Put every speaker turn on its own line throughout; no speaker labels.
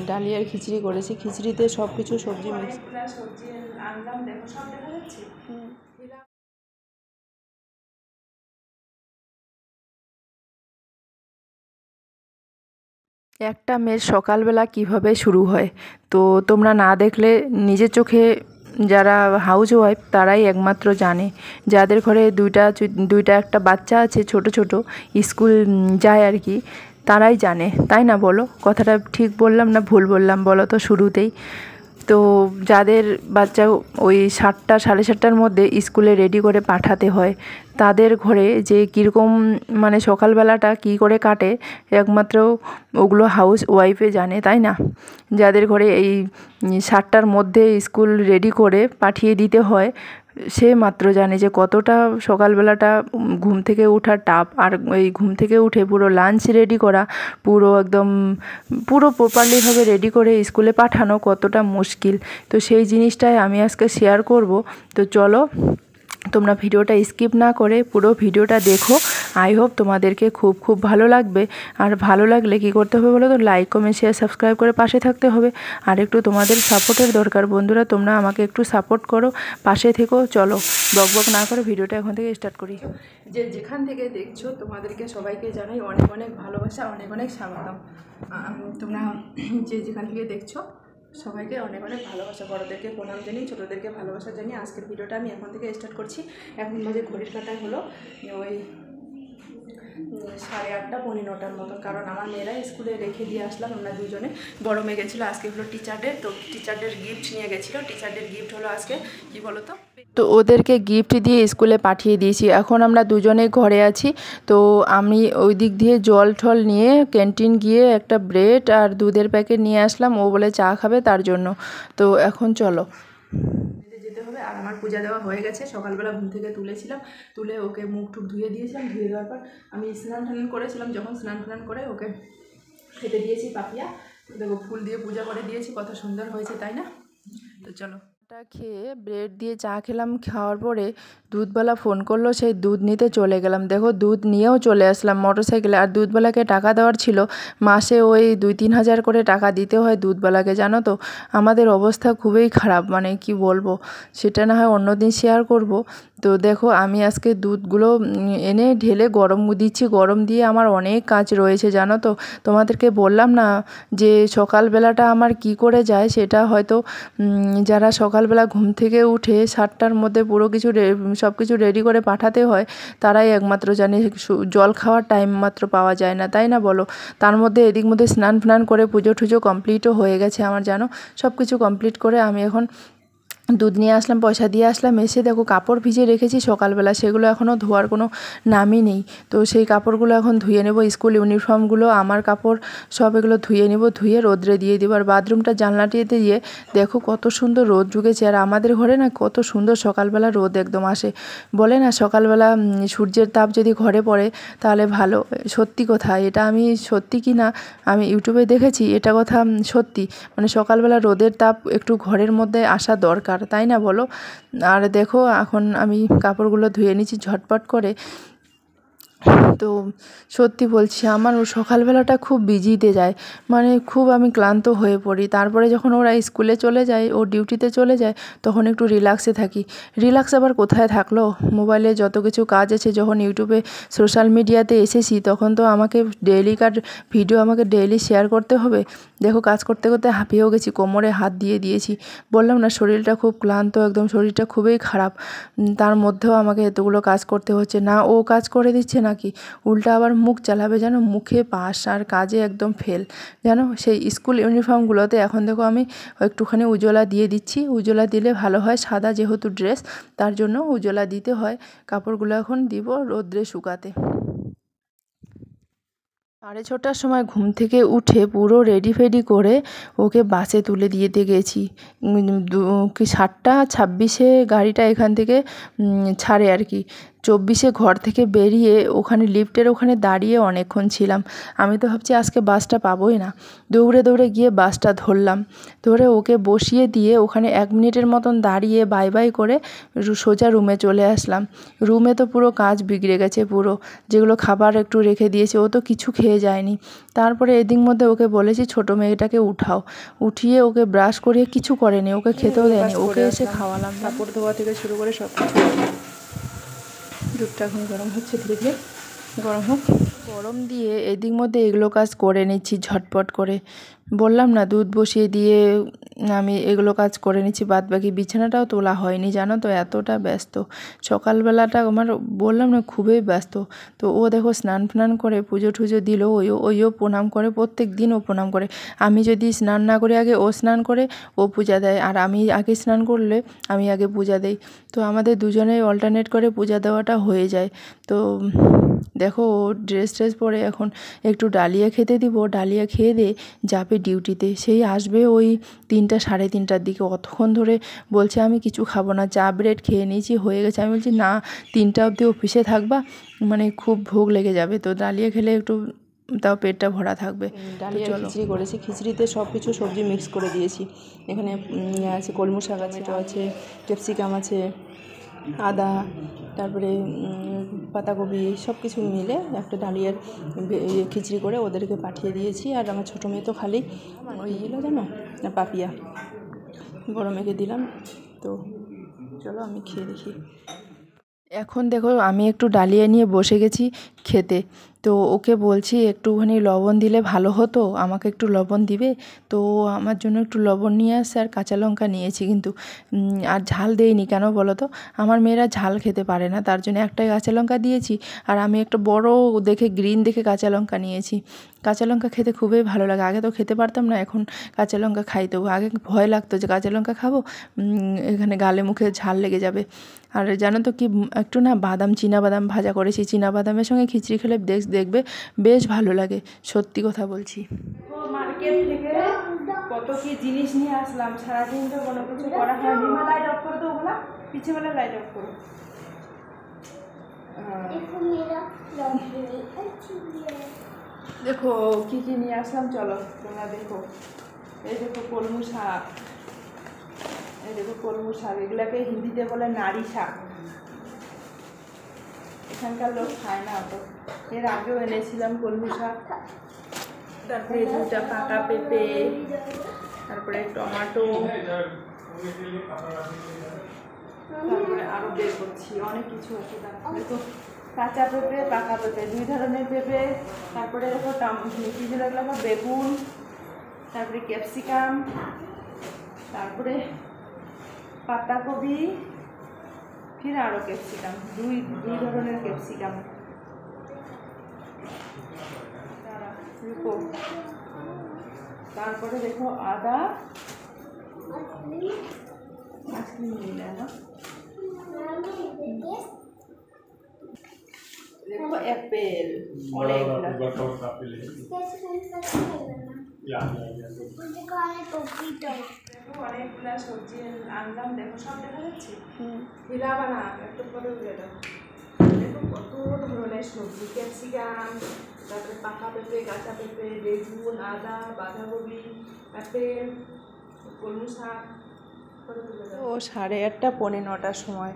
ডালিয়ার খিচড়ি করেছি। খিচড়িতে সব কিছু সবজি মিক্স সবজি আনলাম, দেখো সব দেখা যাচ্ছে। একটা মেয়ের সকালবেলা কিভাবে শুরু হয় তো তোমরা না দেখলে নিজের চোখে যারা হাউস ওয়াইফ তারাই একমাত্র জানে, যাদের ঘরে দুইটা একটা বাচ্চা আছে ছোট ছোট স্কুল যায় আর কি, তারাই জানে, তাই না বলো? কথাটা ঠিক বললাম না ভুল বললাম বলো তো শুরুতেই? তো যাদের বাচ্চা ওই 7টা 7:30টার মধ্যে স্কুলে রেডি করে পাঠাতে হয়, তাদের ঘরে যে কীরকম মানে সকালবেলাটা কী করে কাটে একমাত্র ওগুলো হাউস ওয়াইফে জানে, তাই না? যাদের ঘরে এই 7টার মধ্যে স্কুল রেডি করে পাঠিয়ে দিতে হয়, সে মাত্র জানে যে কতটা সকালবেলাটা ঘুম থেকে ওঠা টাফ। আর ওই ঘুম থেকে উঠে পুরো লাঞ্চ রেডি করা, পুরো প্রপারলিভাবে রেডি করে স্কুলে পাঠানো কতটা মুশকিল। তো সেই জিনিসটাই আমি আজকে শেয়ার করব। তো চলো তোমরা ভিডিওটা স্কিপ না করে পুরো ভিডিওটা দেখো। আই হোপ তোমাদেরকে খুব ভালো লাগবে। আর ভালো লাগলে কি করতে হবে বলো তো? লাইক কমেন্ট শেয়ার সাবস্ক্রাইব করে পাশে থাকতে হবে। আর একটু তোমাদের সাপোর্টের দরকার বন্ধুরা, তোমরা আমাকে একটু সাপোর্ট করো, পাশে থেকো। চলো বকবক না করে ভিডিওটা এখন থেকে স্টার্ট করি। যেখান থেকে দেখছো তোমাদেরকে সবাইকে জানাই অনেক ভালোবাসা, অনেক স্বাগতম। তোমরা যেখান থেকে দেখছো সবাইকে অনেক ভালোবাসা, বড়োদেরকে প্রণাম জানিয়ে ছোটোদেরকে ভালোবাসা জানিয়ে আজকের ভিডিওটা আমি এখন থেকে স্টার্ট করছি। এখন বাজে ঘড়ির কাঁটায় হলো ওই 8:30 পৌনে 9টার মতো, কারণ আমার মেয়েরা স্কুলে রেখে দিয়ে আসলাম। আমরা দুজনে, বড় মেয়ে গেছিলো আজকে হলো টিচার ডে, তো টিচার ডের গিফট নিয়ে গেছিলো। টিচার ডের গিফট হলো আজকে কি বলো তো ওদেরকে গিফট দিয়ে স্কুলে পাঠিয়ে দিয়েছি। এখন আমরা দুজনে ঘরে আছি। তো আমি ওই দিক দিয়ে জল ঠল নিয়ে ক্যান্টিন গিয়ে একটা ব্রেড আর দুধের প্যাকেট নিয়ে আসলাম, ও বলে চা খাবে তার জন্য। তো এখন চলো যেতে হবে। আর আমার পূজা দেওয়া হয়ে গেছে, সকালবেলা ঘুম থেকে তুলে ওকে মুখ টুক ধুয়ে দিয়েছিলাম। ধুয়ে দেওয়ার পর আমি স্নান টান করেছিলাম, যখন স্নান টান করে ওকে খেতে দিয়েছি পাপিয়া। দেখো ফুল দিয়ে পূজা করে দিয়েছি, কত সুন্দর হয়েছে তাই না? তো চলো খেয়ে ব্রেড দিয়ে চা খেলাম। খাওয়ার পরে দুধওয়ালা ফোন করলো, সেই দুধ নিতে চলে গেলাম। দেখো দুধ নিয়েও চলে আসলাম মোটরসাইকেলে। আর দুধওয়ালাকে টাকা দেওয়ার ছিল, মাসে ওই 2-3 হাজার করে টাকা দিতে হয় দুধওয়ালাকে, জানো তো? আমাদের অবস্থা খুবই খারাপ, মানে কি বলবো, সেটা না হয় অন্যদিন শেয়ার করব। তো দেখো আমি আজকে দুধগুলো এনে ঢেলে গরম দিচ্ছি। গরম দিয়ে আমার অনেক কাজ রয়েছে জানো তো, তোমাদেরকে বললাম না যে সকালবেলাটা আমার কি করে যায়, সেটা হয়তো যারা সকালবেলা ঘুম থেকে উঠে 7টার মধ্যে পুরো কিছু সব কিছু রেডি করে পাঠাতে হয়, তারাই একমাত্র জানে। জল খাওয়ার টাইম মাত্র পাওয়া যায় না, তাই না বলো? তার মধ্যে এদিক মধ্যে স্নান ফান করে পুজো টুজো কমপ্লিটও হয়ে গেছে আমার, জানো। সব কিছু কমপ্লিট করে আমি এখন দুধ নিয়ে আসলাম, পয়সা দিয়ে আসলাম। এসে দেখো কাপড় ভিজে রেখেছি সকালবেলা, সেগুলো এখনও ধোয়ার কোনো নামই নেই। তো সেই কাপড়গুলো এখন ধুয়ে নেব। স্কুল ইউনিফর্মগুলো, আমার কাপড় সব এগুলো ধুয়ে নেব, ধুয়ে রোদ্রে দিয়ে দেবো। আর বাথরুমটা জানলাটিতে দিয়ে দেখো কত সুন্দর রোদ ঢুকেছে। আর আমাদের ঘরে না কত সুন্দর সকালবেলা রোদ একদম আসে। বলে না সকালবেলা সূর্যের তাপ যদি ঘরে পড়ে তাহলে ভালো। সত্যি কথা, এটা আমি সত্যি কি না আমি ইউটিউবে দেখেছি, এটা কথা সত্যি। মানে সকালবেলা রোদের তাপ একটু ঘরের মধ্যে আসা দরকার, তাই না বলো? আর দেখো এখন আমি কাপড়গুলো ধুয়ে নিচ্ছি ঝটপট করে। তো সত্যি বলছি আমার সকালবেলাটা খুব বিজিতে যায়, মানে খুব আমি ক্লান্ত হয়ে পড়ি। তারপরে যখন ওরা স্কুলে চলে যায়, ও ডিউটিতে চলে যায়, তখন একটু রিল্যাক্সে থাকি। রিল্যাক্স আবার কোথায় থাকলো, মোবাইলে যত কিছু কাজ আছে। যখন ইউটিউবে সোশ্যাল মিডিয়াতে এসেছি তখন তো আমাকে ডেইলিকার ভিডিও আমাকে ডেইলি শেয়ার করতে হবে। দেখো কাজ করতে করতে হাঁপিয়েও গেছি, কোমরে হাত দিয়ে দিয়েছি। বললাম না শরীরটা খুব ক্লান্ত, একদম শরীরটা খুবই খারাপ। তার মধ্যেও আমাকে এতগুলো কাজ করতে হচ্ছে। না ও কাজ করে দিচ্ছে নাকি, উল্টা আবার মুখ চালাবে যেন, মুখে পাস আর কাজে একদম ফেল যেন। সেই স্কুল ইউনিফর্মগুলোতে এখন দেখো আমি একটুখানি উজলা দিয়ে দিচ্ছি। উজলা দিলে ভালো হয়, সাদা যেহেতু ড্রেস, তার জন্য উজলা দিতে হয়। কাপড়গুলো এখন দিব রোদ্রে শুকাতে। 6:30টার সময় ঘুম থেকে উঠে পুরো রেডি ফেডি করে ওকে বাসে তুলে দিতে গেছি। 7:26 গাড়িটা এখান থেকে ছাড়ে আর কি। 24-এ ঘর থেকে বেরিয়ে ওখানে লিফটের ওখানে দাঁড়িয়ে অনেকক্ষণ ছিলাম। আমি তো ভাবছি আজকে বাসটা পাবোই না। দৌড়ে দৌড়ে গিয়ে বাসটা ধরলাম, ধরে ওকে বসিয়ে দিয়ে ওখানে 1 মিনিটের মতন দাঁড়িয়ে বাই বাই করে সোজা রুমে চলে আসলাম। রুমে তো পুরো কাজ বিগড়ে গেছে পুরো, যেগুলো খাবার একটু রেখে দিয়েছে ও তো কিছু খেয়ে যায়নি। তারপরে এদিক মধ্যে ওকে বলেছি ছোটো মেয়েটাকে উঠাও, উঠিয়ে ওকে ব্রাশ করিয়ে কিছু করেনি, ওকে খেতেও দেয়নি, ওকে এসে খাওয়ালাম। কাপড় ধোয়া থেকে শুরু করে সব কিছু। দুধটা এখন গরম হচ্ছে, ধীরে ধীরে গরম হোক। গরম দিয়ে এদিক মধ্যে এগুলো কাজ করে নিচ্ছি ঝটপট করে। বললাম না, দুধ বসিয়ে দিয়ে আমি এগুলো কাজ করে নিচ্ছি, বাদ বাকি বিছানাটাও তোলা হয়নি জানো তো, এতটা ব্যস্ত। সকালবেলাটা আমার বললাম না খুবই ব্যস্ত। তো ও দেখো স্নান ফ্নান করে পুজো টুজো দিল, ওইও প্রণাম করে, প্রত্যেক দিন ও প্রণাম করে। আমি যদি স্নান না করি আগে ও স্নান করে ও পূজা দেয়, আর আমি আগে স্নান করলে আমি আগে পূজা দেই। তো আমাদের দুজনেই অল্টারনেট করে পূজা দেওয়াটা হয়ে যায়। তো দেখো ও ড্রেস ট্রেস পরে এখন একটু ডালিয়া খেতে দিব, ডালিয়া খেয়ে দিয়ে যাবে ডিউটিতে। সেই আসবে ওই 3টা সাড়ে 3টার দিকে। অতক্ষণ ধরে বলছে আমি কিছু খাবো না, চা ব্রেড খেয়ে নিয়েছি হয়ে গেছে। আমি বলছি না, 3টা অবধি অফিসে থাকবা, মানে খুব ভোগ লেগে যাবে, তো ডালিয়া খেলে একটু তাও পেটটা ভরা থাকবে। ডালিয়া খিচড়ি করেছি, খিচড়িতে সব কিছু সবজি মিক্স করে দিয়েছি। এখানে আছে কলমু শাক আছে, টমেটো আছে, ক্যাপসিকাম আছে, আদা, তারপরে পাতাকপি, সব কিছু মিলে একটা ডালিয়ার খিচড়ি করে ওদেরকে পাঠিয়ে দিয়েছি। আর আমার ছোটো মেয়ে তো খালি ওই ইলো জানো না, পাপিয়া বড় মেয়েকে দিলাম। তো চলো আমি খেয়ে দেখি। এখন দেখো আমি একটু ডালিয়া নিয়ে বসে গেছি খেতে। তো ওকে বলছি একটুখানি লবণ দিলে ভালো হতো, আমাকে একটু লবণ দিবে। তো আমার জন্য একটু লবণ নিয়ে আসছে, আর কাঁচা লঙ্কা নিয়েছি কিন্তু, আর ঝাল দেইনি। কেন বলো তো, আমার মেয়েরা ঝাল খেতে পারে না, তার জন্য একটাই কাঁচা লঙ্কা দিয়েছি। আর আমি একটা বড় দেখে গ্রিন দেখে কাঁচা লঙ্কা নিয়েছি। কাঁচা লঙ্কা খেতে খুবই ভালো লাগে, আগে তো খেতে পারতাম না, এখন কাঁচা লঙ্কা খাই। তো আগে ভয় লাগতো যে কাঁচা লঙ্কা খাবো, এখানে গালে মুখে ঝাল লেগে যাবে। আর জানো তো কি, একটু না বাদাম, চীনাবাদাম ভাজা করেছি, চীনাবাদামের সঙ্গে খিচড়ি খেলে দেখবে বেশ ভালো লাগে, সত্যি কথা বলছি। মার্কেট থেকে কত কি জিনিস নিয়ে আসলাম, সারাদিন তো কোনো কিছু করা হয়নি। লাইট অফ করে তো ওগুলা পিছেবেলা লাইট অফ করো। দেখো কি কি নিয়ে আসলাম, চলো তোমরা দেখো। এই দেখো কলমু শাক, এই দেখো কলমু শাক, এগুলাকে হিন্দিতে বলে নারী শাক। এখানকার লোক খায় না তো, এর আগেও এনেছিলাম কলমু শাক। তারপরে 2টা পাকা পেঁপে, তারপরে টমেটো, তারপরে আরও বের করছি অনেক কিছু আছে। তারপরে তো কাঁচা পেঁপে, পাকা পেঁপে, 2 ধরনের পেঁপে। তারপরে দেখো কী যেন লাগলো, বেগুন, তারপরে ক্যাপসিকাম, তারপরে পাতাকপি, ফির আরও ক্যাপসিকাম, দুই ধরনের ক্যাপসিকাম। তারপরে দেখো আদা, আইসক্রিম নিলে না, দেখো অ্যাপেল, অনেকগুলো অনেকগুলা সবজি আনলাম। দেখো সব দেখা যাচ্ছে, হিলাবা না, একটু করে উঠে দাও। দেখো কত ধরনের সবজি, ক্যাপসিকাম, তারপরে পাকা পেঁপে, কাঁচা পেঁপে, বেগুন, আদা, বাঁধাকপি, আপেল, কলমু শাক। ও 8:30 পৌনে 9টার সময়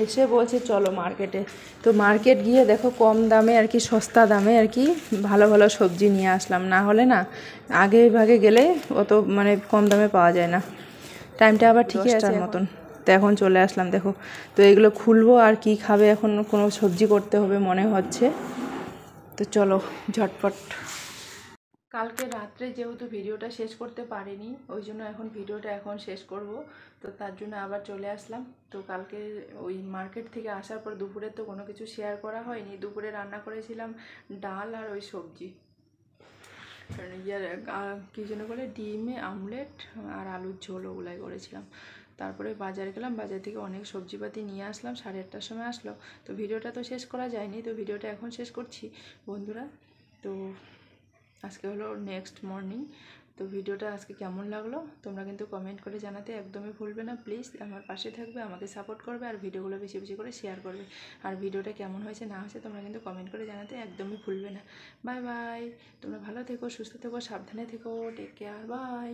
এসে বলছে চলো মার্কেটে। তো মার্কেট গিয়ে দেখো কম দামে আর কি, সস্তা দামে আর কি ভালো ভালো সবজি নিয়ে আসলাম। না হলে না আগে ভাগে গেলে অত মানে কম দামে পাওয়া যায় না। টাইমটা আবার ঠিকই আছে মতন, তো এখন চলে আসলাম। দেখো তো এগুলো খুলবো, আর কি খাবে এখন, কোনো সবজি করতে হবে মনে হচ্ছে। তো চলো ঝটপট। কালকে রাত্রে যেহেতু ভিডিওটা শেষ করতে পারিনি, ওই জন্য এখন ভিডিওটা এখন শেষ করব। তো তার জন্য আবার চলে আসলাম। তো কালকে ওই মার্কেট থেকে আসার পর দুপুরে তো কোনো কিছু শেয়ার করা হয়নি। দুপুরে রান্না করেছিলাম ডাল আর ওই সবজি, কী যেন বলে, ডিমে আমলেট আর আলুর ঝোল, ওগুলাই করেছিলাম। তারপরে বাজারে গেলাম, বাজার থেকে অনেক সবজিপাতি নিয়ে আসলাম, 8:30টার সময় আসলো। তো ভিডিওটা তো শেষ করা যায়নি, তো ভিডিওটা এখন শেষ করছি বন্ধুরা। তো আজকে হলো নেক্সট মর্নিং। তো ভিডিওটা আজকে কেমন লাগলো তোমরা কিন্তু কমেন্ট করে জানাতে একদমই ভুলবে না। প্লিজ আমার পাশে থাকবে, আমাকে সাপোর্ট করবে, আর ভিডিওগুলো বেশি বেশি করে শেয়ার করবে। আর ভিডিওটা কেমন হয়েছে না হয়েছে তোমরা কিন্তু কমেন্ট করে জানাতে একদমই ভুলবে না। বাই বাই, তোমরা ভালো থেকো, সুস্থ থেকো, সাবধানে থেকো, টেক কেয়ার, বাই।